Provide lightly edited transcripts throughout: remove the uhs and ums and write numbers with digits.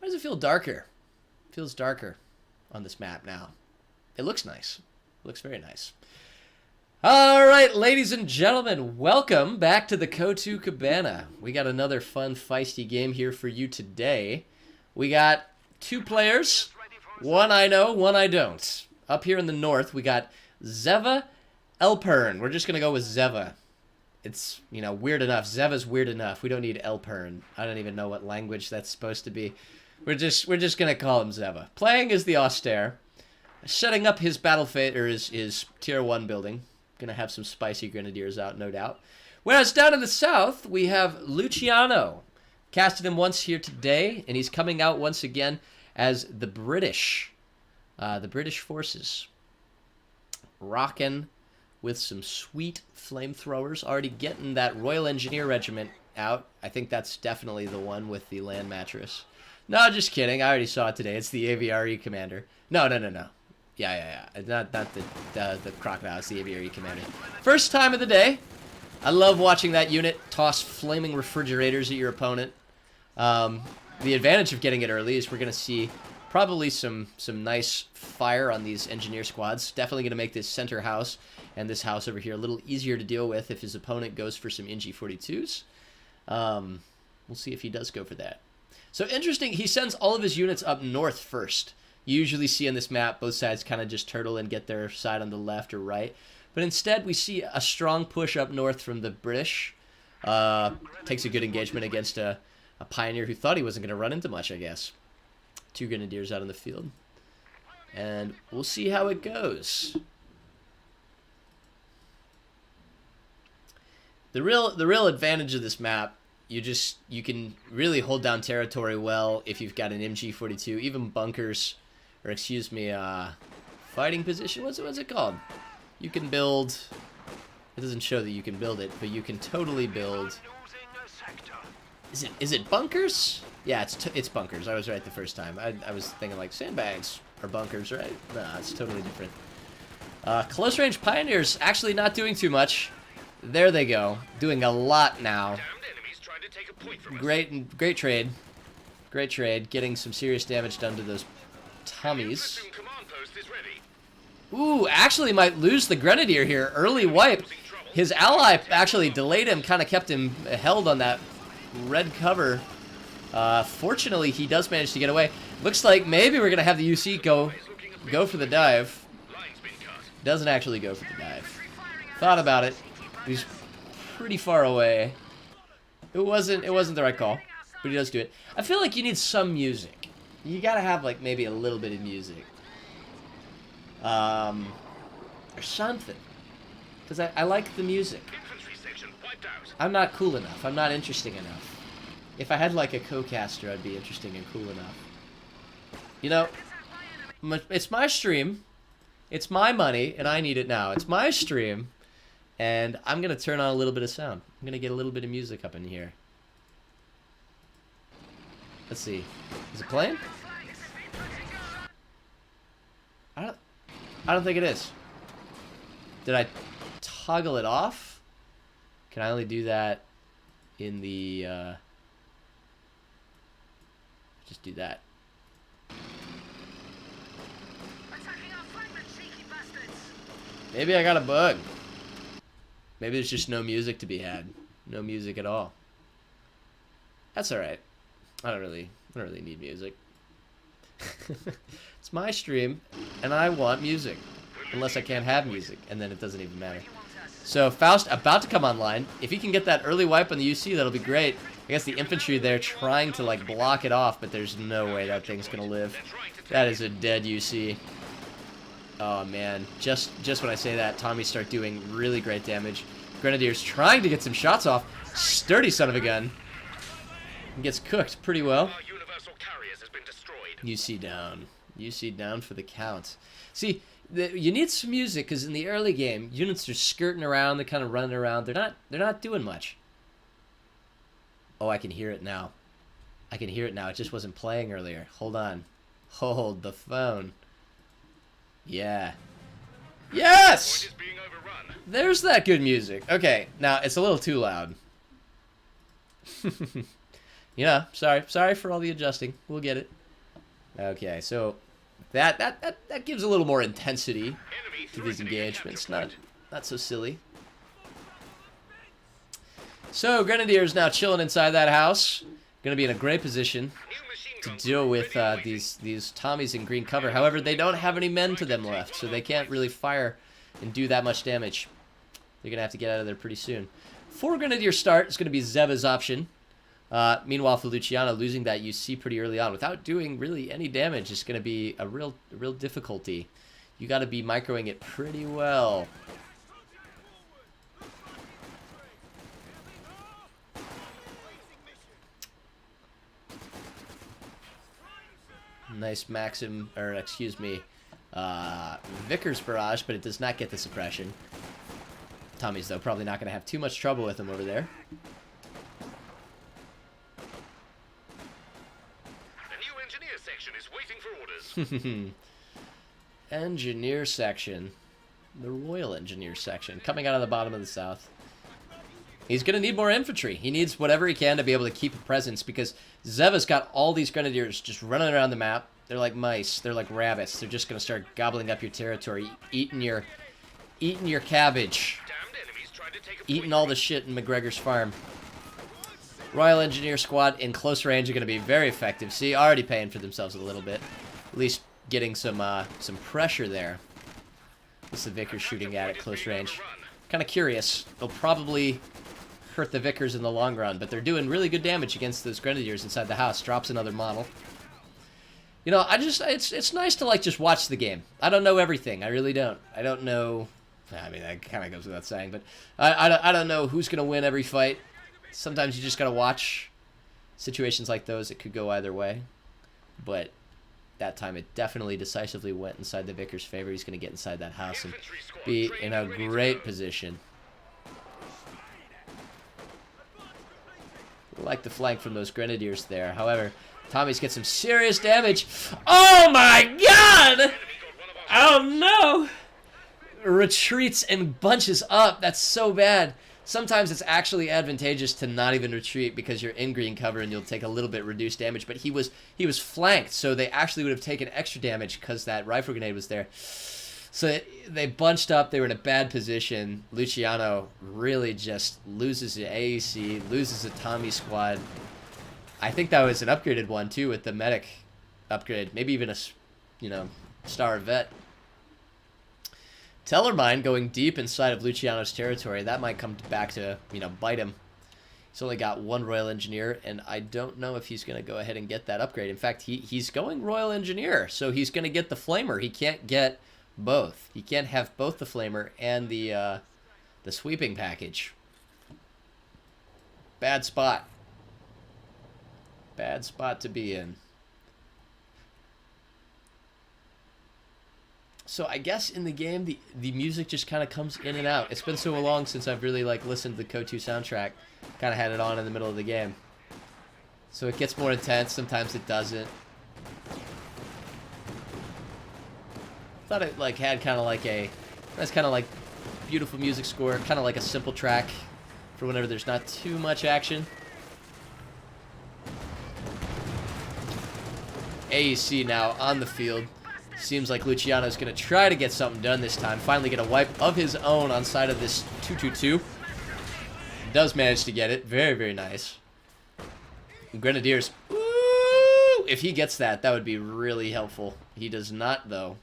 Why does it feel darker? It feels darker on this map now. It looks nice. It looks very nice. All right, ladies and gentlemen, welcome back to the CoH2 Cabana. We got another fun, feisty game here for you today. We got two players. One I know, one I don't. Up here in the north, we got Zeva, elpern. We're just going to go with Zeva. It's, you know, weird enough. Zeva's weird enough. We don't need elpern. I don't even know what language that's supposed to be. We're just going to call him Zeva. Playing is the austere. Setting up his battle fate, or his tier 1 building. Gonna have some spicy grenadiers out, no doubt. Whereas down in the south, we have Luciano. Casted him once here today, and he's coming out once again as the British forces. Rocking with some sweet flamethrowers. Already getting that Royal Engineer Regiment out. I think that's definitely the one with the land mattress. No, just kidding. I already saw it today. It's the AVRE commander. No. Yeah. Not the crocodile. It's the AVRE commander. First time of the day. I love watching that unit toss flaming refrigerators at your opponent. The advantage of getting it early is we're going to see probably some nice fire on these engineer squads. Definitely going to make this center house and this house over here a little easier to deal with if his opponent goes for some NG42s. We'll see if he does go for that. So interesting, he sends all of his units up north first. You usually see in this map both sides kind of just turtle and get their side on the left or right. But instead we see a strong push up north from the British. Takes a good engagement against a pioneer who thought he wasn't going to run into much, I guess. 2 grenadiers out in the field. And we'll see how it goes. The real advantage of this map, you can really hold down territory well if you've got an MG42, even bunkers, or excuse me, fighting position. What's it called? You can build. It doesn't show that you can build it, but you can totally build. Is it bunkers? Yeah, it's bunkers. I was right the first time. I was thinking like sandbags or bunkers, right? No, it's totally different. Close range pioneers actually not doing too much. There they go, doing a lot now. Great trade. Great trade. Getting some serious damage done to those Tommies. Ooh, actually might lose the Grenadier here. Early wipe. His ally actually delayed him, kind of kept him held on that red cover. Fortunately, he does manage to get away. Looks like maybe we're going to have the UC go for the dive. Doesn't actually go for the dive. Thought about it. He's pretty far away. It wasn't the right call, but he does do it. I feel like you need some music. You gotta have like maybe a little bit of music, or something, because I like the music. I'm not cool enough. I'm not interesting enough. If I had like a co-caster, I'd be interesting and cool enough. You know, it's my stream, it's my money, and I need it now. It's my stream. And I'm going to turn on a little bit of sound. I'm going to get a little bit of music up in here. Let's see. Is it playing? I don't think it is. Did I toggle it off? Can I only do that in the... just do that. Maybe I got a bug. Maybe there's just no music to be had. No music at all. That's alright. I don't really need music. It's my stream, and I want music. Unless I can't have music, and then it doesn't even matter. So, Faust about to come online. If he can get that early wipe on the UC, that'll be great. I guess the infantry there trying to, like, block it off, but there's no way that thing's gonna live. That is a dead UC. Oh man, just when I say that, Tommies start doing really great damage. Grenadiers trying to get some shots off. Sturdy son of a gun. He gets cooked pretty well. UC down. UC down for the count. See, you need some music because in the early game, units are skirting around, they're kind of running around. They're not doing much. Oh, I can hear it now. I can hear it now. It just wasn't playing earlier. Hold on. Hold the phone. Yeah. Yes! There's that good music. Okay, now it's a little too loud. Yeah, sorry for all the adjusting. We'll get it. Okay, so that gives a little more intensity to these engagements. Not so silly. So Grenadiers now chilling inside that house. Going to be in a great position to deal with these Tommies in green cover. However, they don't have any men to them left, so they can't really fire and do that much damage. They're going to have to get out of there pretty soon. 4 Grenadier start is going to be Zeva's option. Meanwhile, for Luciano, losing that UC pretty early on without doing really any damage is going to be a real difficulty. You got to be microing it pretty well. Nice Maxim, or excuse me, Vickers barrage, but it does not get the suppression. Tommies, though, probably not going to have too much trouble with him over there. The new engineer section is waiting for orders. Engineer section. The Royal Engineer section. Coming out of the bottom of the south. He's going to need more infantry. He needs whatever he can to be able to keep a presence because Zeva's got all these Grenadiers just running around the map. They're like mice. They're like rabbits. They're just going to start gobbling up your territory, eating your cabbage. Eating all the shit in McGregor's farm. Royal Engineer Squad in close range are going to be very effective. See, already paying for themselves a little bit. At least getting some pressure there. What's the Vickers shooting at close range? Kind of curious. They'll probably hurt the Vickers in the long run, but they're doing really good damage against those Grenadiers inside the house. Drops another model. You know, it's nice to like just watch the game. I don't know everything. I really don't. I don't know. I mean, that kind of goes without saying, but I don't know who's gonna win every fight. Sometimes you just gotta watch situations like those. It could go either way, but that time it definitely decisively went inside the Vickers' favor. He's gonna get inside that house and be in a great position. Like the flank from those Grenadiers there. However, Tommies get some serious damage. Oh my god! Oh no! Retreats and bunches up. That's so bad. Sometimes it's actually advantageous to not even retreat because you're in green cover and you'll take a little bit reduced damage. But he was flanked, so they actually would have taken extra damage because that rifle grenade was there. So they bunched up. They were in a bad position. Luciano really just loses the AEC, loses the Tommy squad. I think that was an upgraded one too with the medic upgrade. Maybe even a, star vet. Tellermine going deep inside of Luciano's territory. That might come back to, bite him. He's only got 1 Royal Engineer, and I don't know if he's going to go ahead and get that upgrade. In fact, he's going Royal Engineer, so he's going to get the Flamer. He can't get both. He can't have both the Flamer and the sweeping package. Bad spot. Bad spot to be in. So I guess in the game, the music just kind of comes in and out. It's been so long since I've really listened to the CoH2 soundtrack. Kind of had it on in the middle of the game. So it gets more intense. Sometimes it doesn't. Thought it had kind of like a nice kind of beautiful music score. Kind of like a simple track for whenever there's not too much action. AEC now on the field. Seems like Luciano's going to try to get something done this time. Finally get a wipe of his own on side of this 222. Does manage to get it. Very, very nice. Grenadiers. Woo! If he gets that, that would be really helpful. He does not, though.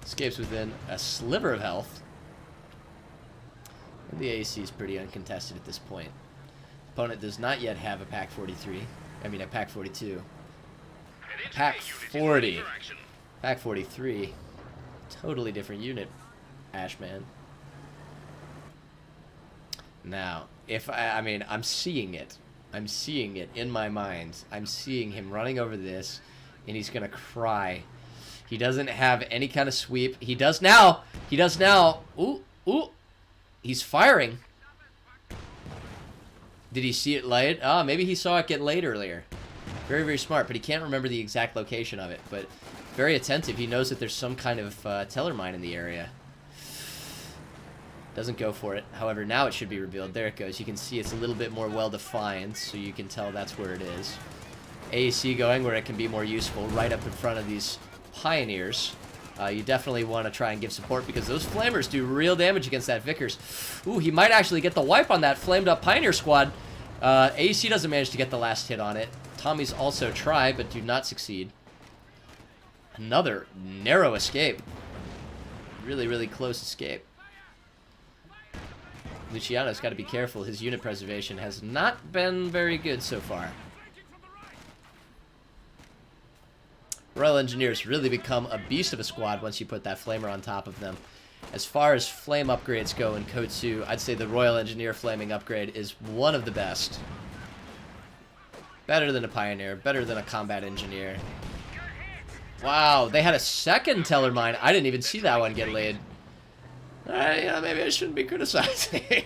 Escapes within a sliver of health. And the AEC is pretty uncontested at this point. Opponent does not yet have a Pack 43. I mean, a Pack 42. Pack 40. Pack 43. Totally different unit, Ashman. Now, I'm seeing it. I'm seeing it in my mind. I'm seeing him running over this, and he's going to cry. He doesn't have any kind of sweep. He does now. He does now. Ooh, ooh. He's firing. Did he see it laid? Ah, maybe he saw it get laid earlier. Very, very smart, but he can't remember the exact location of it. But very attentive. He knows that there's some kind of teller mine in the area. Doesn't go for it. However, now it should be revealed. There it goes. You can see it's a little bit more well-defined, so you can tell that's where it is. AEC going where it can be more useful, right up in front of these Pioneers. You definitely want to try and give support because those Flamers do real damage against that Vickers. Ooh, he might actually get the wipe on that flamed-up Pioneer squad. AEC doesn't manage to get the last hit on it. Tommies also try, but do not succeed. Another narrow escape. Really, really close escape. Luciano's got to be careful. His unit preservation has not been very good so far. Royal Engineers really become a beast of a squad once you put that Flamer on top of them. As far as flame upgrades go in CoH2, I'd say the Royal Engineer flaming upgrade is one of the best. Better than a Pioneer, better than a Combat Engineer. Wow, they had a second Teller Mine. I didn't even see that one get laid. Alright, yeah, maybe I shouldn't be criticizing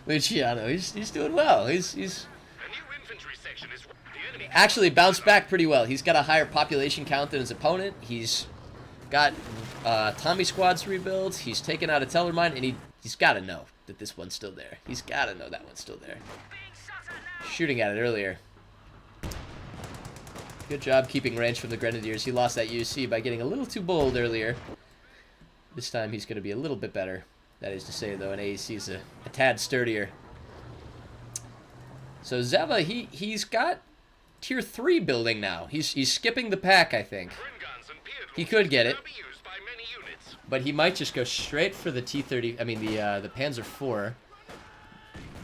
Luciano. He's doing well. He's actually bounced back pretty well. He's got a higher population count than his opponent. He's got Tommy squads rebuilt. He's taken out a Teller Mine, and he's got to know that this one's still there. He's got to know that one's still there. Shooting at it earlier. Good job keeping range from the Grenadiers. He lost that UC by getting a little too bold earlier. This time he's going to be a little bit better. That is to say, though, an AEC is a tad sturdier. So Zeva, he's got Tier 3 building now. He's skipping the pack, I think. He could get it. But he might just go straight for the T-30, I mean the Panzer IV.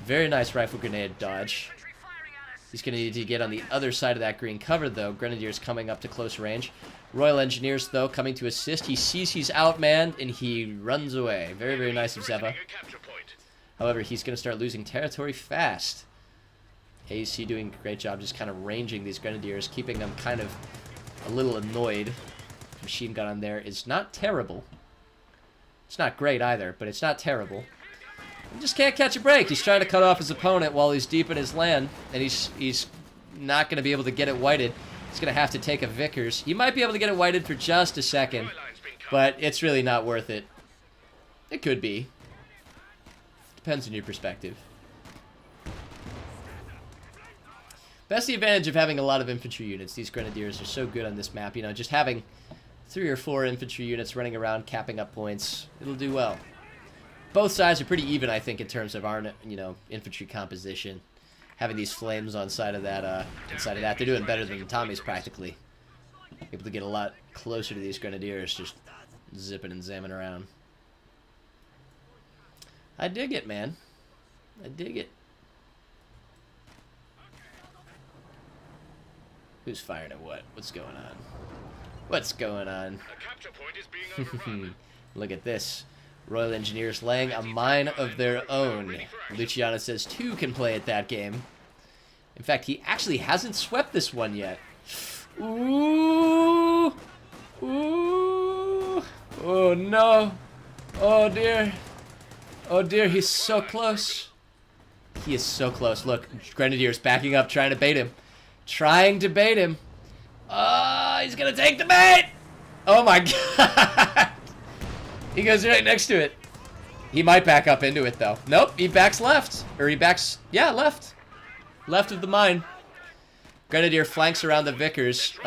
Very nice rifle grenade dodge. He's going to need to get on the other side of that green cover, though. Grenadiers coming up to close range. Royal Engineers, though, coming to assist. He sees he's outmanned, and he runs away. Very, very nice of Zeva. However, he's going to start losing territory fast. AEC doing a great job just kind of ranging these Grenadiers, keeping them kind of a little annoyed. Machine gun on there is not terrible. It's not great either, but it's not terrible. He just can't catch a break. He's trying to cut off his opponent while he's deep in his land, and he's not going to be able to get it whited. He's going to have to take a Vickers. He might be able to get it whited for just a second, but it's really not worth it. It could be. Depends on your perspective. That's the advantage of having a lot of infantry units. These Grenadiers are so good on this map. You know, just having 3 or 4 infantry units running around, capping up points, it'll do well. Both sides are pretty even, I think, in terms of our, infantry composition. Having these flames on side of that, inside of that, they're doing better than the Tommies practically. Able to get a lot closer to these Grenadiers, just zipping and zamming around. I dig it, man. I dig it. Who's firing at what? What's going on? What's going on? Look at this. Royal Engineers laying a mine of their own. Luciano says 2 can play at that game. In fact, he actually hasn't swept this one yet. Ooh! Ooh! Oh no! Oh dear! Oh dear, he's so close. He is so close. Look, Grenadiers backing up, trying to bait him. Trying to bait him. He's gonna take the bait! Oh my god! He goes right next to it. He might back up into it, though. Nope, he backs left. Or he backs, yeah, left. Left of the mine. Grenadier flanks around the Vickers.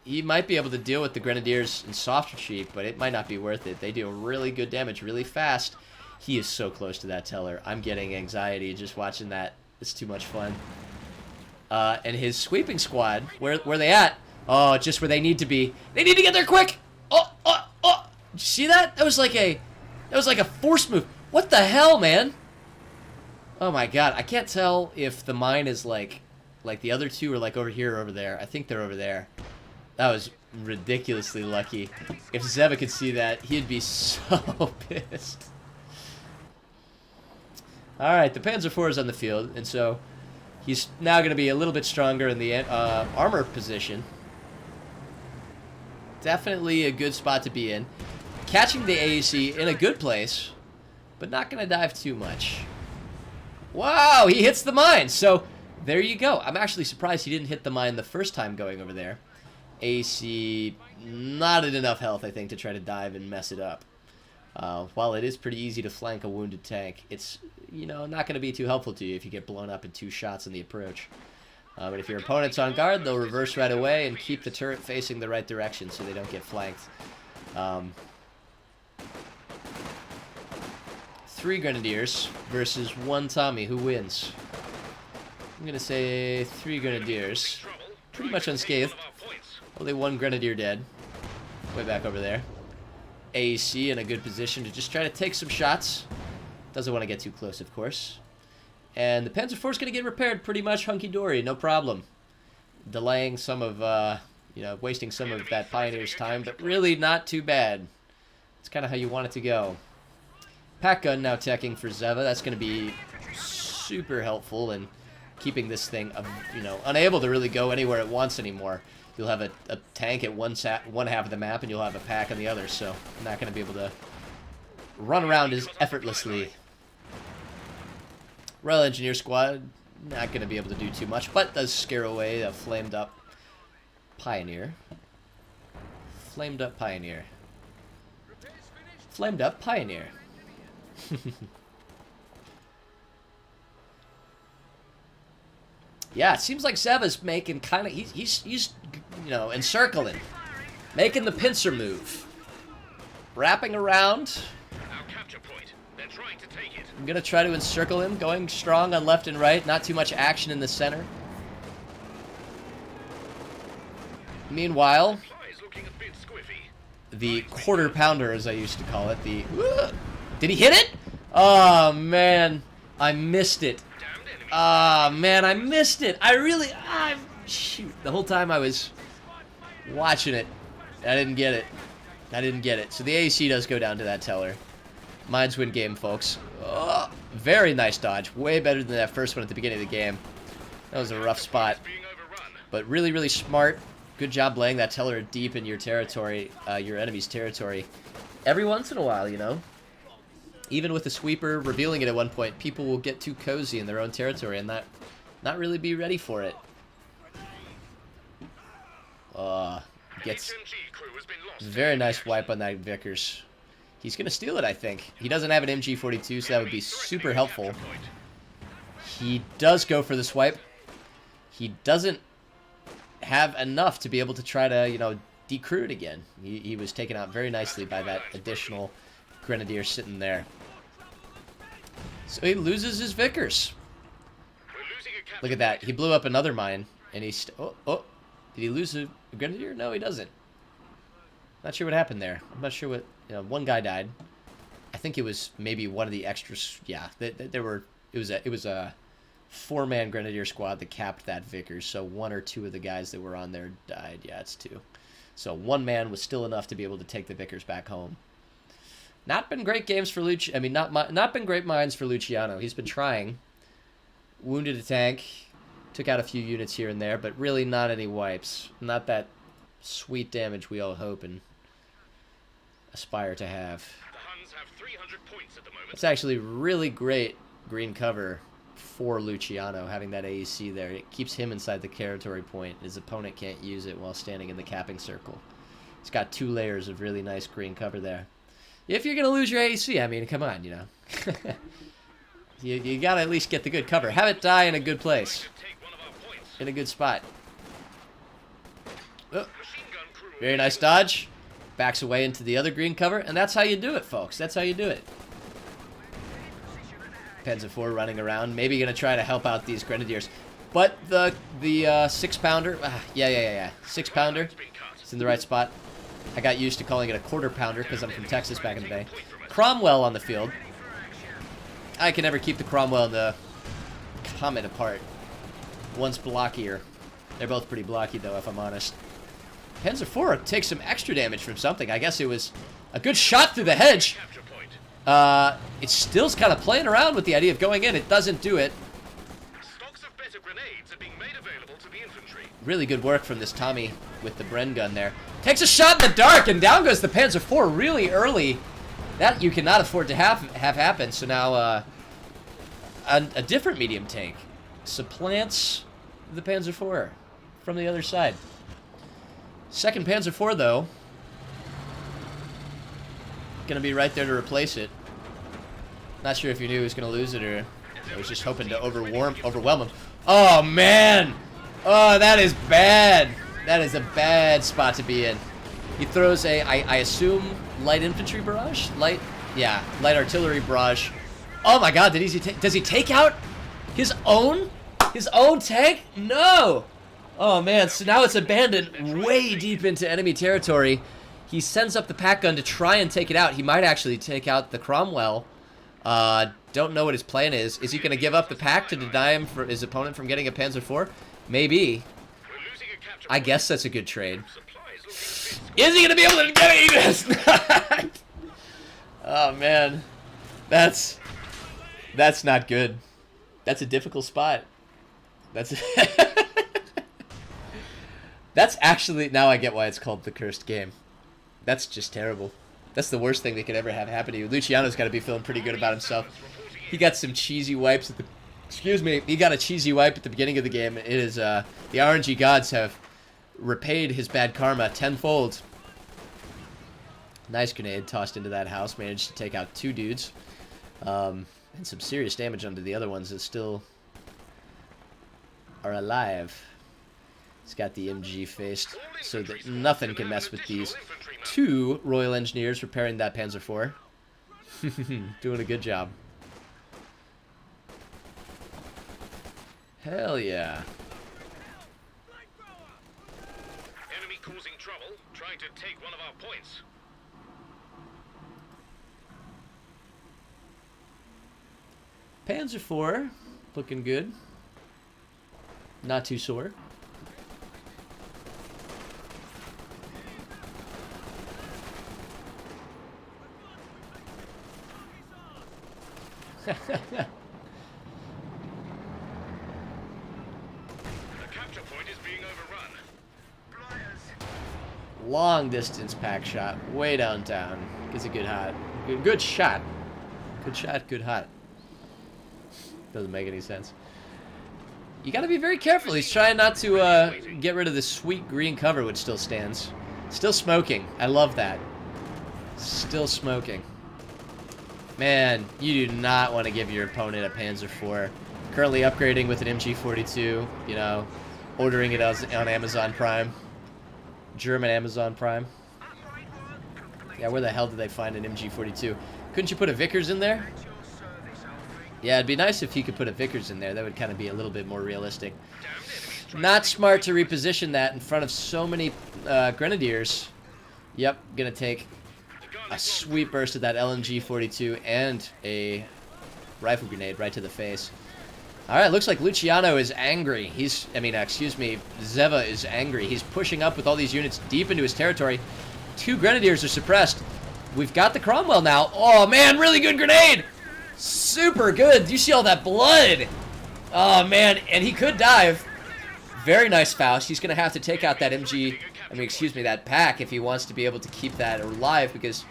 He might be able to deal with the Grenadiers in soft retreat, but it might not be worth it. They do really good damage really fast. He is so close to that Teller. I'm getting anxiety just watching that. It's too much fun. And his sweeping squad, where they at? Oh, just where they need to be. They need to get there quick! Oh! Did you see that? That was like a force move. What the hell, man? Oh my god, I can't tell if the mine is like the other two are like over here or over there. I think they're over there. That was ridiculously lucky. If Zeva could see that, he'd be so pissed. Alright, the Panzer IV is on the field, and so he's now going to be a little bit stronger in the armor position. Definitely a good spot to be in. Catching the AEC in a good place, but not going to dive too much. Wow, he hits the mine. So there you go. I'm actually surprised he didn't hit the mine the first time going over there. AEC not at enough health, I think, to try to dive and mess it up. While it is pretty easy to flank a wounded tank, it's, you know, not going to be too helpful to you if you get blown up in 2 shots in the approach. But if your opponent's on guard, they'll reverse right away and keep the turret facing the right direction so they don't get flanked. 3 Grenadiers versus 1 Tommy. Who wins? I'm going to say 3 Grenadiers. Pretty much unscathed. Only 1 Grenadier dead. Way back over there. AEC in a good position to just try to take some shots. Doesn't want to get too close, of course. And the Panzer IV is going to get repaired pretty much hunky-dory, no problem. Delaying some of, you know, wasting some of that Pioneer's time, but really not too bad. It's kind of how you want it to go. Pack gun now teching for Zeva. That's going to be super helpful in keeping this thing, you know, unable to really go anywhere it wants anymore. You'll have a tank at one half of the map, and you'll have a pack on the other, so I'm not going to be able to run around as effortlessly. Royal Engineer Squad, not going to be able to do too much, but does scare away a flamed up Pioneer. Flamed up Pioneer. Flamed up Pioneer. Yeah, it seems like Zeva's making kind of, he's you know, encircling, making the pincer move, wrapping around. They're trying to take it. I'm gonna try to encircle him, going strong on left and right, not too much action in the center. Meanwhile, the quarter pounder, as I used to call it, did he hit it? Oh man, I missed it. Oh man, I missed it. Shoot, the whole time I was watching it, I didn't get it. So the AEC does go down to that teller. Mines win game, folks. Oh, very nice dodge. Way better than that first one at the beginning of the game. That was a rough spot. But really, really smart. Good job laying that teller deep in your territory, your enemy's territory. Every once in a while, you know. Even with the sweeper revealing it at one point, people will get too cozy in their own territory and not really be ready for it. Gets very nice wipe on that Vickers. He's going to steal it, I think. He doesn't have an MG42, so that would be super helpful. He does go for the swipe. He doesn't have enough to be able to try to, you know, decrew it again. He was taken out very nicely by that additional Grenadier sitting there. So he loses his Vickers. Look at that. He blew up another mine, and he's... Oh. Did he lose a Grenadier? No, he doesn't. Not sure what happened there. I'm not sure what... You know, one guy died. I think it was maybe one of the extras. Yeah, there were... It was a 4-man Grenadier squad that capped that Vickers, so 1 or 2 of the guys that were on there died. Yeah, it's 2. So 1 man was still enough to be able to take the Vickers back home. Not been great games for Luciano. I mean, not been great mines for Luciano. He's been trying. Wounded a tank. Took out a few units here and there, but really not any wipes. Not that sweet damage we all hope and aspire to have. The Huns have 300 points at the moment. It's actually really great green cover for Luciano, having that AEC there. It keeps him inside the territory point. His opponent can't use it while standing in the capping circle. It's got 2 layers of really nice green cover there. If you're going to lose your AEC, I mean, come on, you know. you got to at least get the good cover. Have it die in a good place. In a good spot. Oh. Very nice dodge. Backs away into the other green cover, and that's how you do it, folks. That's how you do it. Panzer IV running around, maybe going to try to help out these Grenadiers. But the 6-pounder, yeah. 6-pounder, it's in the right spot. I got used to calling it a quarter-pounder because I'm from Texas back in the day. Cromwell on the field. I can never keep the Cromwell and the Comet apart. One's blockier. They're both pretty blocky, though, if I'm honest. Panzer IV takes some extra damage from something. I guess it was a good shot through the hedge. It still's kind of playing around with the idea of going in. It doesn't do it. Stocks of better grenades are being made available to the infantry. Really good work from this Tommy with the Bren gun there. Takes a shot in the dark, and down goes the Panzer IV really early. That you cannot afford to have happen. So now a different medium tank supplants the Panzer IV from the other side. Second Panzer IV, though, Gonna be right there to replace it. Not sure if you knew he was gonna lose it or I was just hoping to overwhelm him. Oh man! Oh, that is bad. That is a bad spot to be in. He throws a, I assume, light infantry barrage? Light artillery barrage. Oh my god, does he take out his own tank? No! Oh man, so now it's abandoned way deep into enemy territory. He sends up the pack gun to try and take it out. He might actually take out the Cromwell. Don't know what his plan is. Is he going to give up the pack to deny his opponent from getting a Panzer IV? Maybe. I guess that's a good trade. Is he going to be able to get it? Oh man, that's not good. That's a difficult spot. That's actually, now I get why it's called the cursed game. That's just terrible. That's the worst thing that could ever have happened to you. Luciano's got to be feeling pretty good about himself. He got some cheesy wipes at the... Excuse me. He got a cheesy wipe at the beginning of the game. It is, the RNG gods have repaid his bad karma tenfold. Nice grenade tossed into that house. Managed to take out 2 dudes. And some serious damage onto the other ones that still are alive. He's got the MG faced so that nothing can mess with these 2 Royal Engineers repairing that Panzer IV. Doing a good job. Hell yeah. Enemy causing trouble, trying to take one of our points. Panzer IV, looking good. Not too sore. The capture point is being overrun. Long distance pack shot, way downtown. Gets a good hot. Good shot. Good shot, good hot. Doesn't make any sense. You gotta be very careful. He's trying not to get rid of the sweet green cover which still stands. Still smoking. I love that. Still smoking. Man, you do not want to give your opponent a Panzer IV. Currently upgrading with an MG42, you know, ordering it on Amazon Prime. German Amazon Prime. Yeah, where the hell did they find an MG42? Couldn't you put a Vickers in there? Yeah, it'd be nice if you could put a Vickers in there. That would kind of be a little bit more realistic. Not smart to reposition that in front of so many Grenadiers. Yep, gonna take a sweet burst of that LMG-42 and a rifle grenade right to the face. Alright, looks like Luciano is angry. Zeva is angry. He's pushing up with all these units deep into his territory. 2 Grenadiers are suppressed. We've got the Cromwell now. Oh man, really good grenade! Super good. Do you see all that blood? Oh man, and he could dive. Very nice Faust. He's going to have to take out that that pack if he wants to be able to keep that alive, because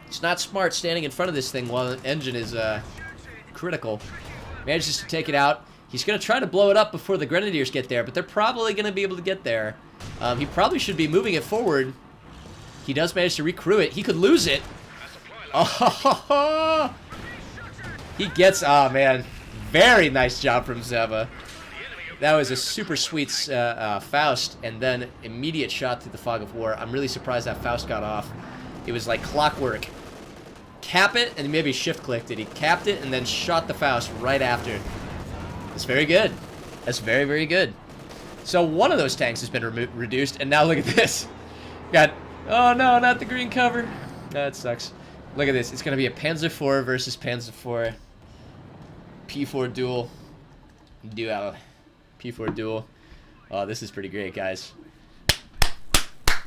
it's not smart standing in front of this thing while the engine is critical. Manages to take it out. He's going to try to blow it up before the Grenadiers get there, but they're probably going to be able to get there. He probably should be moving it forward. He does manage to recrew it. He could lose it. Oh, he gets... Oh, man. Very nice job from Zeva. That was a super sweet Faust, and then immediate shot through the fog of war. I'm really surprised that Faust got off. It was like clockwork. Cap it, and maybe shift-clicked it. He capped it, and then shot the Faust right after. That's very good. That's very, very good. So one of those tanks has been reduced, and now look at this. Got... Oh, no, not the green cover. That sucks. Look at this. It's going to be a Panzer IV versus Panzer IV. P4 duel. P4 duel. Oh, this is pretty great, guys.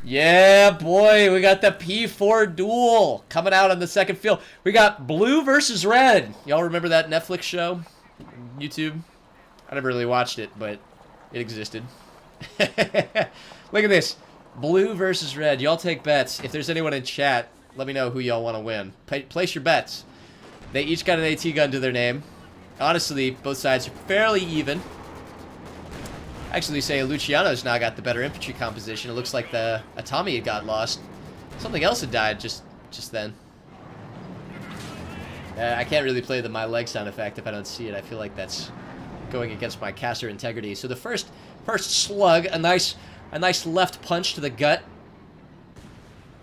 Yeah, boy, we got the P4 duel coming out on the second field. We got blue versus red. Y'all remember that Netflix show? YouTube? I never really watched it, but it existed. Look at this. Blue versus red. Y'all take bets. If there's anyone in chat, let me know who y'all want to win. Place your bets. They each got an AT gun to their name. Honestly, both sides are fairly even. Actually, say Luciano's now got the better infantry composition. It looks like the Atami had got lost. Something else had died just then. I can't really play the my leg sound effect if I don't see it. I feel like that's going against my caster integrity. So the first slug, a nice left punch to the gut,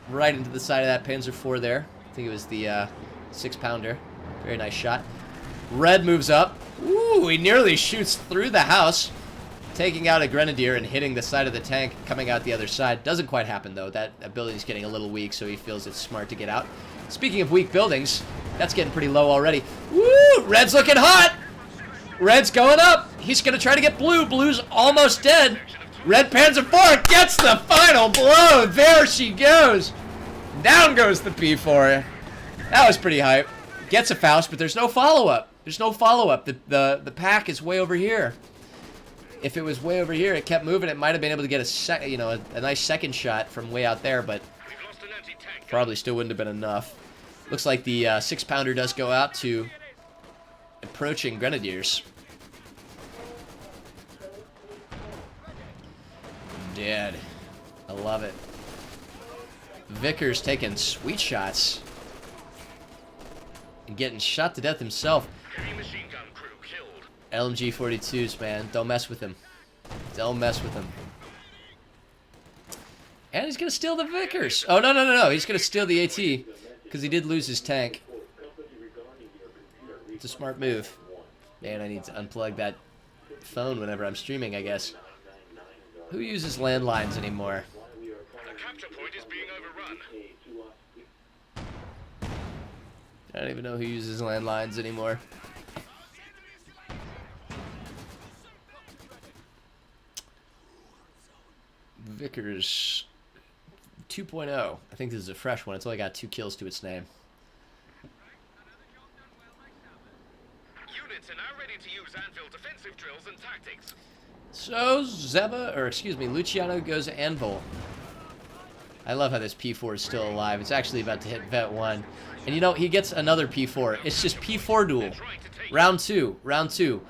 right into the side of that Panzer IV there. I think it was the 6-pounder. Very nice shot. Red moves up. Ooh, he nearly shoots through the house, taking out a grenadier and hitting the side of the tank, coming out the other side. Doesn't quite happen, though. That ability's getting a little weak, so he feels it's smart to get out. Speaking of weak buildings, that's getting pretty low already. Woo! Red's looking hot! Red's going up. He's going to try to get blue. Blue's almost dead. Red Panzer IV gets the final blow. There she goes. Down goes the P4. That was pretty hype. Gets a Faust, but there's no follow-up. There's no follow-up. The pack is way over here. If it was way over here, it kept moving. It might have been able to get a nice second shot from way out there, but probably still wouldn't have been enough. Looks like the 6-pounder does go out to approaching grenadiers. Dead. I love it. Vickers taking sweet shots and getting shot to death himself. LMG 42s, man. Don't mess with him. Don't mess with him. And he's going to steal the Vickers. Oh, no. He's going to steal the AT because he did lose his tank. It's a smart move. Man, I need to unplug that phone whenever I'm streaming, I guess. Who uses landlines anymore? The capture point is being overrun. I don't even know who uses landlines anymore. Vickers 2.0. I think this is a fresh one. It's only got 2 kills to its name. Units are now ready to use Anvil defensive drills and tactics. So Zeva, or excuse me, Luciano goes Anvil. I love how this P4 is still alive. It's actually about to hit Vet 1. And you know, he gets another P4. It's just P4 duel. Round 2.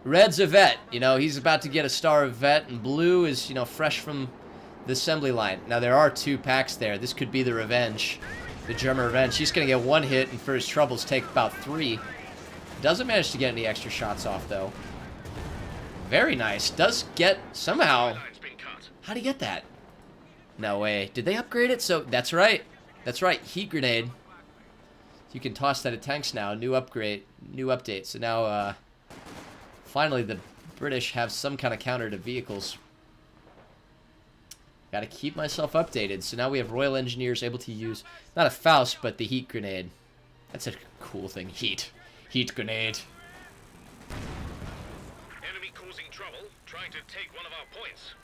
Red's a vet. You know, he's about to get a star of vet, and blue is, you know, fresh from the assembly line. Now, there are 2 packs there. This could be the revenge. The German revenge. He's going to get 1 hit, and for his troubles, take about 3. Doesn't manage to get any extra shots off, though. Very nice. Does get, somehow... How'd he get that? No way. Did they upgrade it? So, that's right. That's right. Heat grenade. You can toss that at tanks now. New upgrade. New update. So now, finally, the British have some kind of counter to vehicles. Gotta keep myself updated. So now we have Royal Engineers able to use, not a Faust, but the heat grenade. That's a cool thing. Heat grenade. Enemy causing trouble, trying to take one of our points.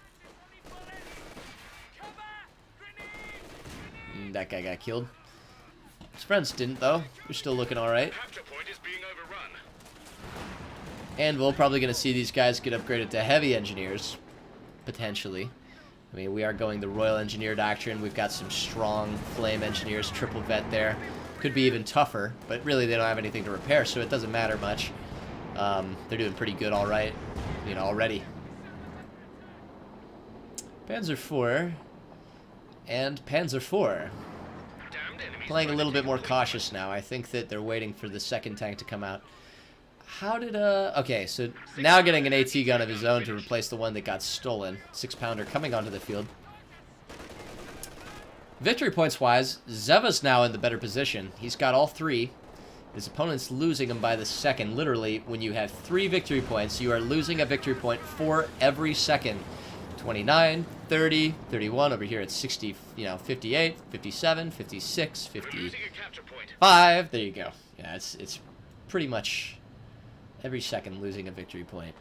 That guy got killed. His friends didn't, though. They're still looking alright. Capture point is being overrun. Anvil probably going to see these guys get upgraded to heavy engineers. Potentially. I mean, we are going the Royal Engineer doctrine. We've got some strong flame engineers, triple vet there. Could be even tougher, but really they don't have anything to repair, so it doesn't matter much. They're doing pretty good alright, you know, already. Panzer IV and Panzer IV. Playing a little bit more cautious now. I think that they're waiting for the second tank to come out. How did, okay, so now getting an AT gun of his own to replace the one that got stolen. 6-pounder coming onto the field. Victory points-wise, Zeva's now in the better position. He's got all 3. His opponent's losing him by the second. Literally, when you have 3 victory points, you are losing a victory point for every second. 29, 30, 31. Over here it's 60, you know, 58, 57, 56, 55. There you go. Yeah, it's pretty much every second losing a victory point.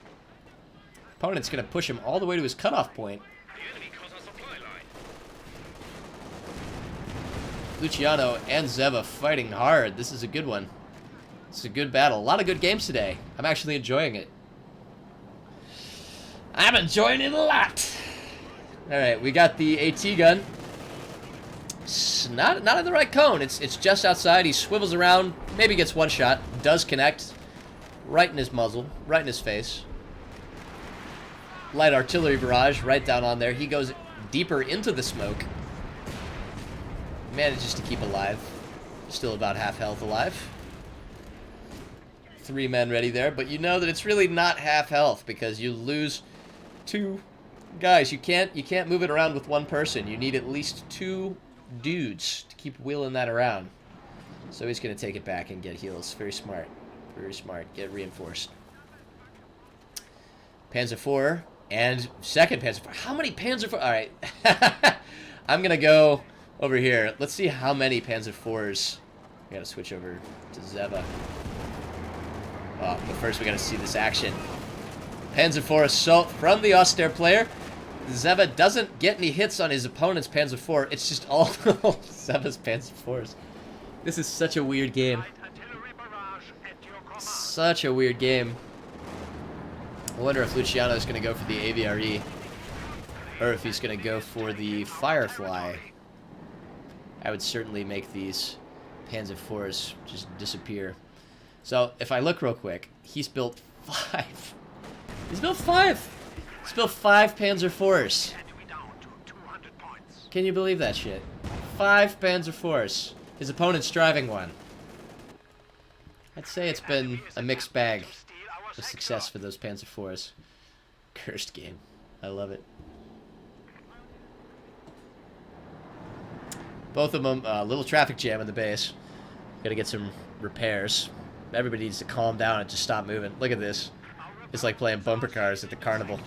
Opponent's going to push him all the way to his cutoff point. Luciano and Zeva fighting hard. This is a good one. It's a good battle. A lot of good games today. I'm actually enjoying it. I'm enjoying it a lot. Alright, we got the AT gun. It's not in the right cone. It's just outside. He swivels around. Maybe gets 1 shot. Does connect. Right in his muzzle. Right in his face. Light artillery barrage right down on there. He goes deeper into the smoke. Manages to keep alive. Still about half health alive. 3 men ready there, but you know that it's really not half health because you lose 2 guys. You can't move it around with 1 person. You need at least 2 dudes to keep wheeling that around. So he's going to take it back and get heals. Very smart. Very smart. Get reinforced. Panzer IV and second Panzer IV. How many Panzer IV? All right. I'm going to go over here. Let's see how many Panzer IVs. We got to switch over to Zeva. Oh, but first we got to see this action. Panzer IV assault from the austere player. Zeva doesn't get any hits on his opponent's Panzer IV. It's just all Zeva's Panzer IVs. This is such a weird game. Such a weird game. I wonder if Luciano is going to go for the AVRE or if he's going to go for the Firefly. I would certainly make these Panzer IVs just disappear. So if I look real quick, he's built 5. He's built 5. He's built 5 Panzer IVs. Can you believe that shit? 5 Panzer IVs. His opponent's driving 1. I'd say it's been a mixed bag of success for those Panzer IVs. Cursed game. I love it. Both of them, little traffic jam in the base. Gotta get some repairs. Everybody needs to calm down and just stop moving. Look at this. It's like playing bumper cars at the carnival.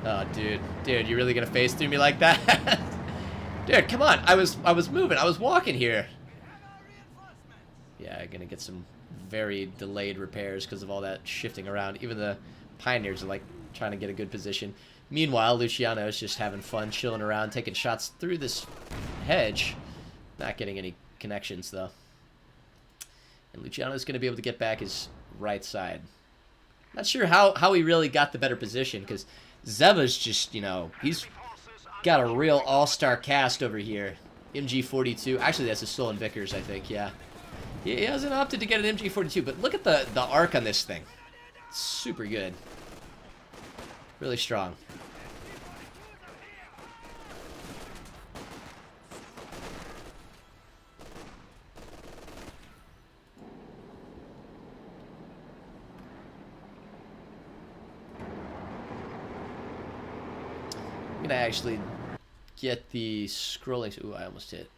Oh, dude. Dude, you really gonna phase through me like that? Dude, come on. I was moving. I was walking here. Yeah, I'm gonna get some very delayed repairs because of all that shifting around. Even the Pioneers are like trying to get a good position. Meanwhile, Luciano is just having fun, chilling around, taking shots through this hedge. Not getting any connections, though. And Luciano's going to be able to get back his right side. Not sure how he really got the better position, because Zeva's just, you know, he's got a real all-star cast over here. MG42. Actually, that's a stolen Vickers, I think, yeah. He hasn't opted to get an MG42, but look at the arc on this thing. It's super good. Really strong. I'm gonna actually get the scrolling. Ooh, I almost hit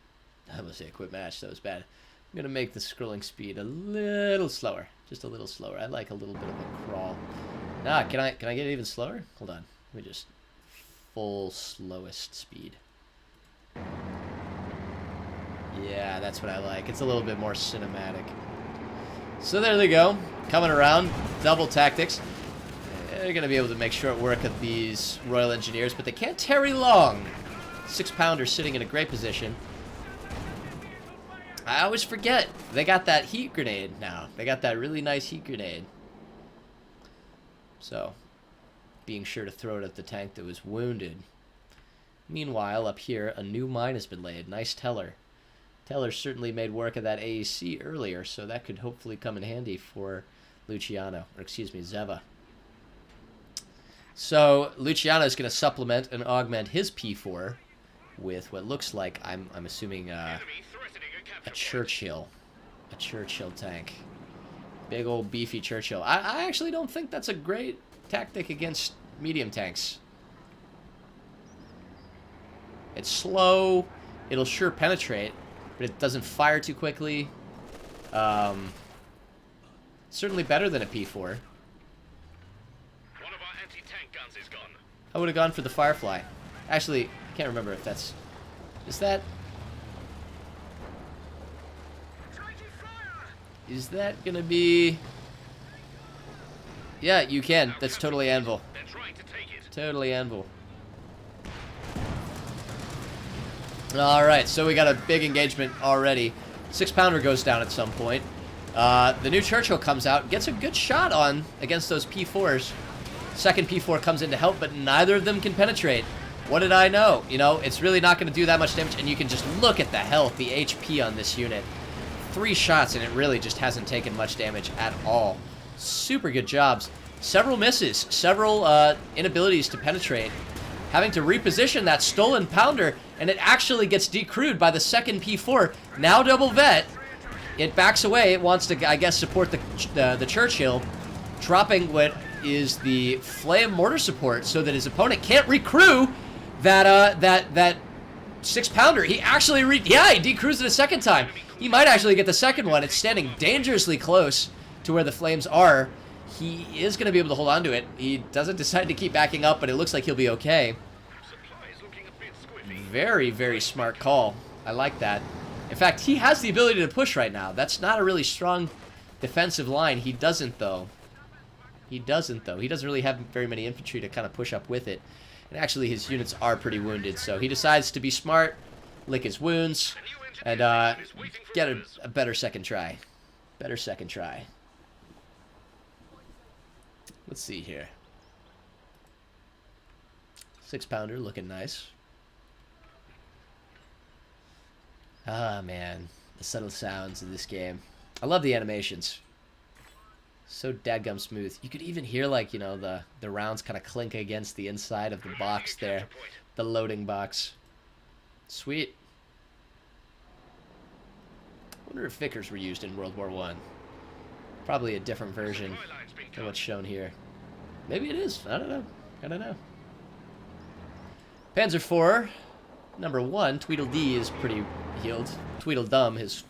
a quit match. That was bad. I'm gonna make the scrolling speed a little slower, just a little slower. I like a little bit of a crawl. Ah, can I get it even slower? Hold on. Let me just full slowest speed. Yeah, that's what I like. It's a little bit more cinematic. So there they go, coming around, double tactics. They're gonna be able to make short work of these Royal Engineers, but they can't tarry long. 6-pounder sitting in a great position. I always forget they got that heat grenade now. They got that really nice heat grenade. So, being sure to throw it at the tank that was wounded. Meanwhile, up here, a new mine has been laid. Nice teller. Teller certainly made work of that AEC earlier, so that could hopefully come in handy for Luciano, or excuse me, Zeva. So, Luciano is going to supplement and augment his P4 with what looks like, I'm assuming, a Churchill. A Churchill tank. Big old beefy Churchill. I actually don't think that's a great tactic against medium tanks. It's slow. It'll sure penetrate, but it doesn't fire too quickly. Certainly better than a P4. One of our anti-tank guns is gone. I would have gone for the Firefly. Actually, I can't remember if that's... Is that gonna be... Yeah, you can. That's totally Anvil. They're trying to take it. Totally Anvil. Alright, so we got a big engagement already. 6-pounder goes down at some point. The new Churchill comes out, gets a good shot on against those P4s. Second P4 comes in to help, but neither of them can penetrate. What did I know? You know, it's really not going to do that much damage, and you can just look at the health, the HP on this unit. 3 shots, and it really just hasn't taken much damage at all. Super good jobs. Several misses, several inabilities to penetrate. Having to reposition that stolen pounder, and it actually gets decrewed by the second P4. Now double vet. it backs away. It wants to, I guess, support the Churchill, dropping what is the flame mortar support so that his opponent can't recrew that 6-pounder. He actually, he decrews it a second time. He might actually get the second one. It's standing dangerously close to where the flames are. He is going to be able to hold on to it. He doesn't decide to keep backing up, but it looks like he'll be okay. Very, very smart call. I like that. In fact, he has the ability to push right now. That's not a really strong defensive line. He doesn't, though. He doesn't really have very many infantry to kind of push up with it. And actually, his units are pretty wounded, so he decides to be smart, lick his wounds, and get a better second try. Better second try. Let's see here. 6-pounder looking nice. Ah, man. The subtle sounds in this game. I love the animations. So dadgum smooth. You could even hear, like, you know, the rounds kind of clink against the inside of the box there. The loading box. Sweet. I wonder if Vickers were used in World War I. Probably a different version than what's shown here. Maybe it is. I don't know. I don't know. Panzer IV, number 1, Tweedledee is pretty healed. Tweedledum, his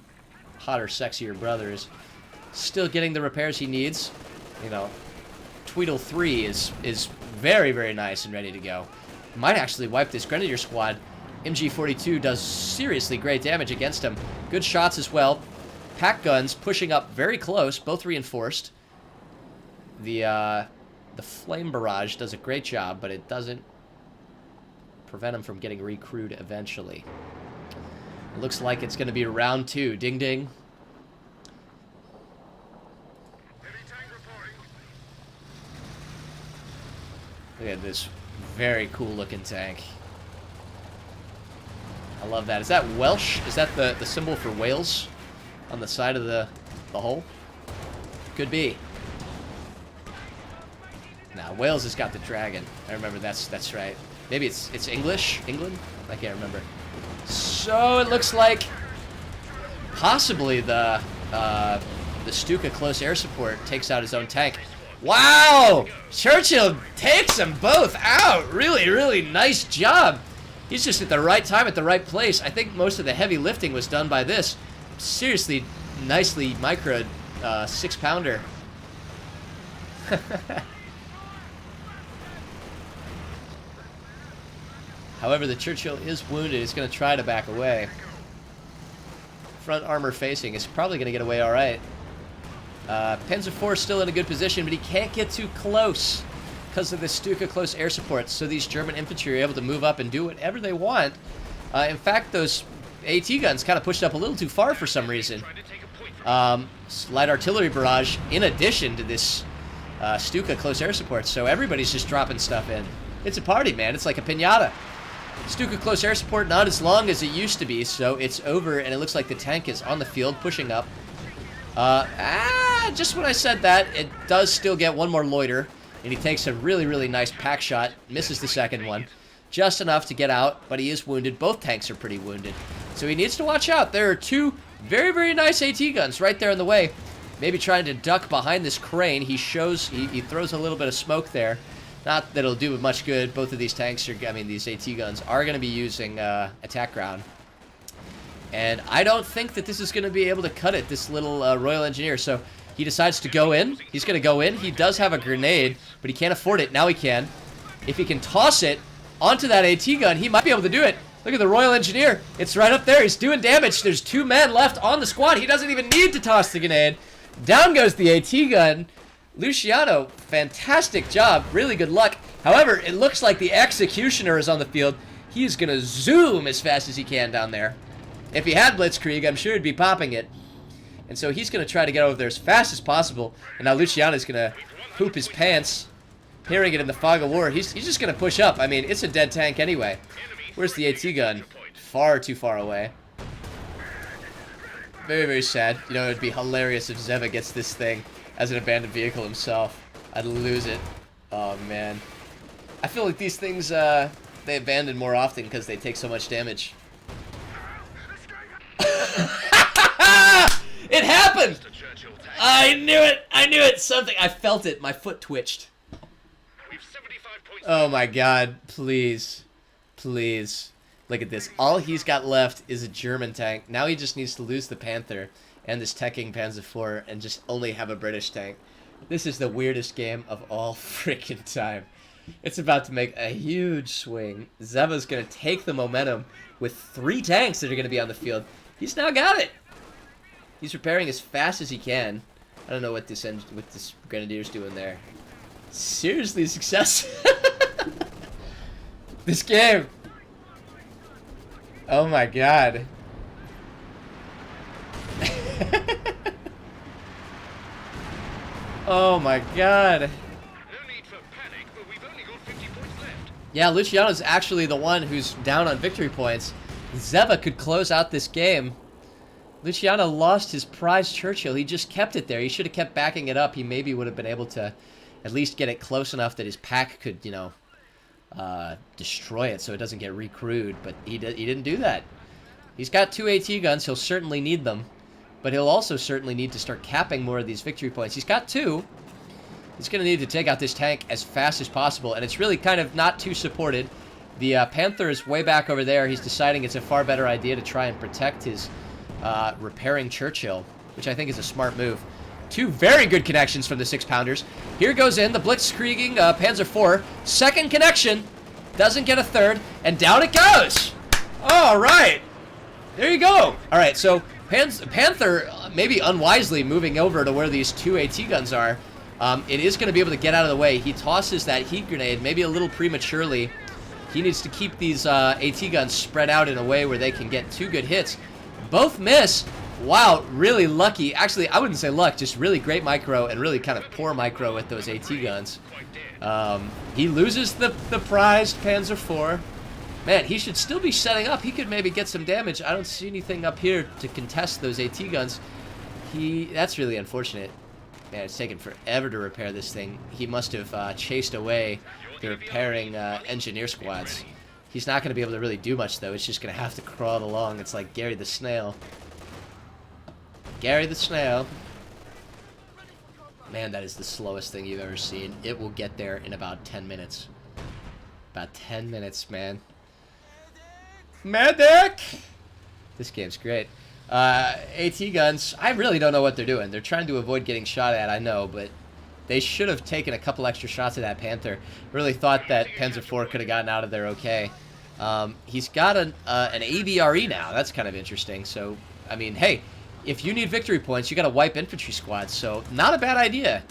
hotter, sexier brother, is still getting the repairs he needs. You know, Tweedle 3 is very, very nice and ready to go. Might actually wipe this Grenadier squad. MG42 does seriously great damage against him. Good shots as well. Pack guns pushing up very close, both reinforced. The flame barrage does a great job, but it doesn't prevent him from getting recrewed eventually. It looks like it's going to be round 2. Ding ding. Look at this very cool looking tank. I love that. Is that Welsh? Is that the symbol for Wales on the side of the hull? Could be. Nah, Wales has got the dragon. I remember that's right. Maybe it's English? England? I can't remember. So it looks like possibly the Stuka close air support takes out his own tank. Wow! Churchill takes them both out. Really, really nice job. He's just at the right time, at the right place. I think most of the heavy lifting was done by this. Seriously, nicely microed 6-pounder. However, the Churchill is wounded. He's going to try to back away. Front armor facing is probably going to get away all right. Panzer IV is still in a good position, but he can't get too close because of the Stuka close air support. So these German infantry are able to move up and do whatever they want. In fact, those AT guns kind of pushed up a little too far for some reason. Light artillery barrage in addition to this Stuka close air support. So everybody's just dropping stuff in. It's a party, man. It's like a piñata. Stuka close air support not as long as it used to be, so it's over, and it looks like the tank is on the field pushing up. Just when I said that, it does still get one more loiter, and he takes a really, really nice pack shot, misses the second one. Just enough to get out, but he is wounded. Both tanks are pretty wounded, so he needs to watch out. There are two very, very nice AT guns right there in the way. Maybe trying to duck behind this crane. He throws a little bit of smoke there. Not that it'll do much good. Both of these tanks are, these AT guns are going to be using attack ground. And I don't think that this is going to be able to cut it, this little Royal Engineer. So he decides to go in. He's going to go in. He does have a grenade, but he can't afford it. Now he can. If he can toss it onto that AT gun, he might be able to do it. Look at the Royal Engineer. It's right up there. He's doing damage. There's 2 men left on the squad. He doesn't even need to toss the grenade. Down goes the AT gun. Luciano, fantastic job. Really good luck. However, it looks like the Executioner is on the field. He is going to zoom as fast as he can down there. If he had Blitzkrieg, I'm sure he'd be popping it. And so he's going to try to get over there as fast as possible. And now Luciano's going to poop his pants, hearing it in the fog of war. He's just going to push up. I mean, it's a dead tank anyway. Where's the AT gun? Far too far away. Very, very sad. You know, it'd be hilarious if Zeva gets this thing as an abandoned vehicle himself. I'd lose it. Oh, man. I feel like these things, they abandon more often because they take so much damage. It happened! Mr. Churchill tank. I knew it! I knew it! Something. I felt it. My foot twitched. We've 75 points. Oh my god. Please. Please. Look at this. All he's got left is a German tank. Now he just needs to lose the Panther and this Teching Panzer IV and just only have a British tank. This is the weirdest game of all freaking time. It's about to make a huge swing. Zeva's going to take the momentum with 3 tanks that are going to be on the field. He's now got it. He's repairing as fast as he can. I don't know what this Grenadier's doing there. Seriously, success. This game. Oh my god. Oh my god. No need for panic, but we've only got 50 points left. Yeah, Luciano's actually the one who's down on victory points. Zeva could close out this game. Luciano lost his prize Churchill. He just kept it there. He should have kept backing it up. He maybe would have been able to at least get it close enough that his pack could, you know, destroy it so it doesn't get recrewed. But he didn't do that. He's got 2 AT guns. He'll certainly need them. But he'll also certainly need to start capping more of these victory points. He's got 2. He's going to need to take out this tank as fast as possible. And it's really kind of not too supported. The Panther is way back over there. He's deciding it's a far better idea to try and protect his repairing Churchill, which I think is a smart move. 2 very good connections from the 6-pounders. Here goes in the blitzkrieging Panzer IV. Second connection. Doesn't get a third. And down it goes. All right. There you go. All right, so Panther maybe unwisely moving over to where these 2 AT guns are. It is going to be able to get out of the way. He tosses that heat grenade maybe a little prematurely. He needs to keep these AT guns spread out in a way where they can get 2 good hits. Both miss. Wow, really lucky. Actually, I wouldn't say luck, just really great micro and really kind of poor micro with those AT guns. He loses the prized Panzer IV. Man, he should still be setting up. He could maybe get some damage. I don't see anything up here to contest those AT guns. That's really unfortunate. Man, it's taken forever to repair this thing. He must have chased away the repairing engineer squads. He's not going to be able to really do much, though. It's just going to have to crawl along. It's like Gary the Snail. Gary the Snail. Man, that is the slowest thing you've ever seen. It will get there in about 10 minutes. About 10 minutes, man. Medic! This game's great. AT guns, I really don't know what they're doing. They're trying to avoid getting shot at, I know, but they should have taken a couple extra shots at that Panther. Really thought that Panzer IV could have gotten out of there okay. He's got an AVRE now. That's kind of interesting. So, I mean, hey, if you need victory points, you got to wipe infantry squads. So, not a bad idea.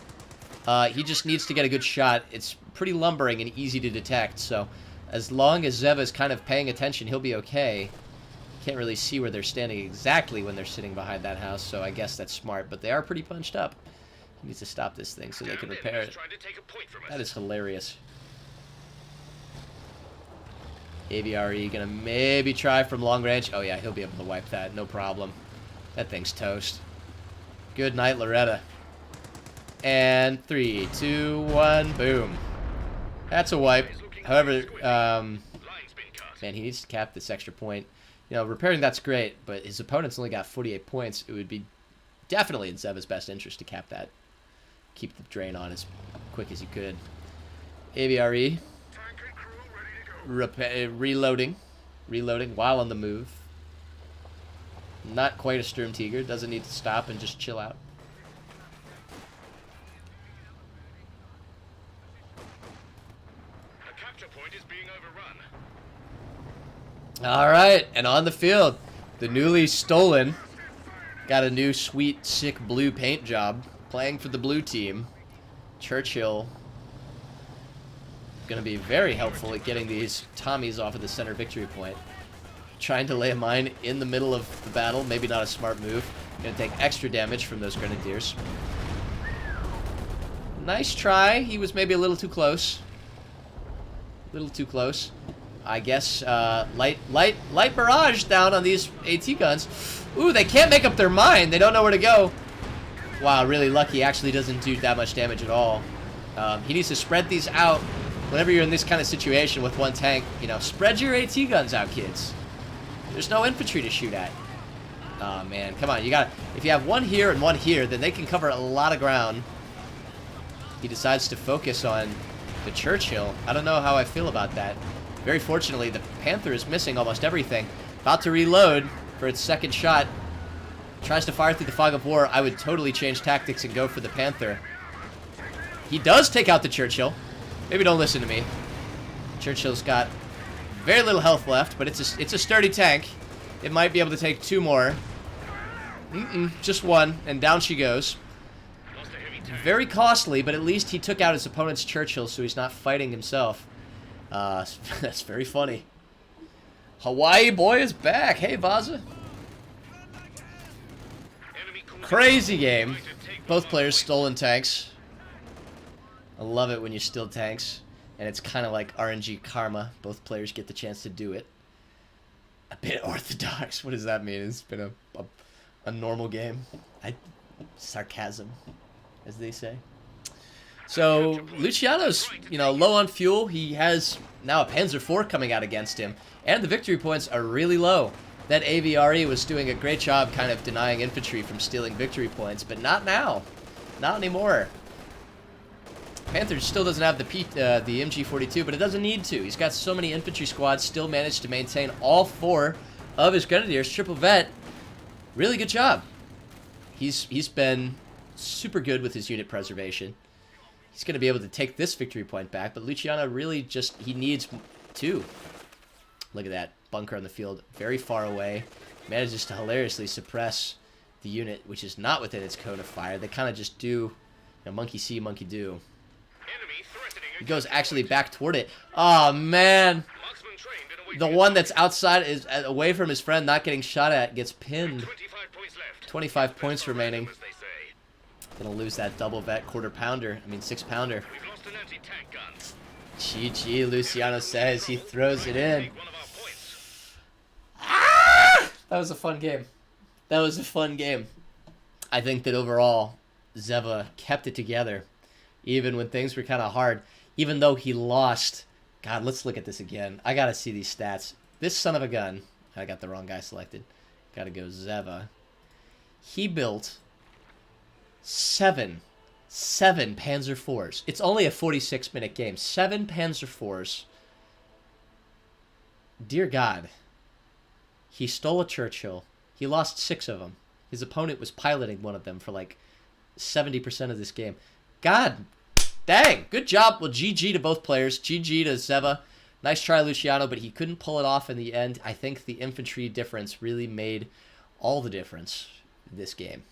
He just needs to get a good shot. It's pretty lumbering and easy to detect. So, as long as Zeva's kind of paying attention, he'll be okay. Can't really see where they're standing exactly when they're sitting behind that house, so I guess that's smart. But they are pretty punched up. He needs to stop this thing so they can repair it. That is hilarious. AVRE gonna maybe try from long range. Oh yeah, he'll be able to wipe that, no problem. That thing's toast. Good night, Loretta. And 3, 2, 1, boom. That's a wipe. However, man, he needs to cap this extra point. You know, repairing that's great, but his opponent's only got 48 points. It would be definitely in Zeva's best interest to cap that. Keep the drain on as quick as you could. AVRE. Reloading. Reloading while on the move. Not quite a Sturmtiger. Doesn't need to stop and just chill out. The capture point is being overrun. All right, and on the field, the newly stolen got a new sweet, sick blue paint job. Playing for the blue team. Churchill going to be very helpful at getting these Tommies off of the center victory point. Trying to lay a mine in the middle of the battle. Maybe not a smart move. Going to take extra damage from those Grenadiers. Nice try. He was maybe a little too close. A little too close. I guess light barrage down on these AT guns. Ooh, they can't make up their mind. They don't know where to go. Wow, really lucky. Actually doesn't do that much damage at all. He needs to spread these out. Whenever you're in this kind of situation with one tank, you know, spread your AT guns out, kids. There's no infantry to shoot at. Oh, man. Come on. You got. If you have one here and one here, then they can cover a lot of ground. He decides to focus on the Churchill. I don't know how I feel about that. Very fortunately, the Panther is missing almost everything. About to reload for its second shot. Tries to fire through the fog of war. I would totally change tactics and go for the Panther. He does take out the Churchill. Maybe don't listen to me. Churchill's got very little health left, but it's a sturdy tank. It might be able to take 2 more. Just 1, and down she goes. Very costly, but at least he took out his opponent's Churchill, so he's not fighting himself. That's very funny. Hawaii boy is back. Hey, Vaza. Crazy game. Both players stolen tanks. I love it when you steal tanks. And it's kind of like RNG karma. Both players get the chance to do it. A bit orthodox. What does that mean? It's been a normal game. Sarcasm, as they say. So, Luciano's, low on fuel. He has now a Panzer IV coming out against him. And the victory points are really low. That AVRE was doing a great job kind of denying infantry from stealing victory points, but not now. Not anymore. Panther still doesn't have the MG42, but it doesn't need to. He's got so many infantry squads, still managed to maintain all 4 of his grenadiers. Triple vet. Really good job. He's been super good with his unit preservation. He's going to be able to take this victory point back, but Luciano really he needs 2. Look at that. Bunker on the field, very far away. Manages to hilariously suppress the unit, which is not within its cone of fire. They kind of just do, monkey see, monkey do. He goes actually back toward it. Oh, man. The one that's outside is away from his friend, not getting shot at, gets pinned. 25 points remaining. Gonna lose that double vet 6-pounder. GG, Luciano says. He throws it in. That was a fun game. That was a fun game. I think that overall, Zeva kept it together, even when things were kind of hard. Even though he lost. God, let's look at this again. I gotta see these stats. This son of a gun. I got the wrong guy selected. Gotta go Zeva. He built 7 Panzer IVs. It's only a 46-minute game. 7 Panzer IVs. Dear God. He stole a Churchill. He lost 6 of them. His opponent was piloting one of them for like 70% of this game. God dang. Good job. Well, GG to both players. GG to Zeva. Nice try, Luciano, but he couldn't pull it off in the end. I think the infantry difference really made all the difference in this game.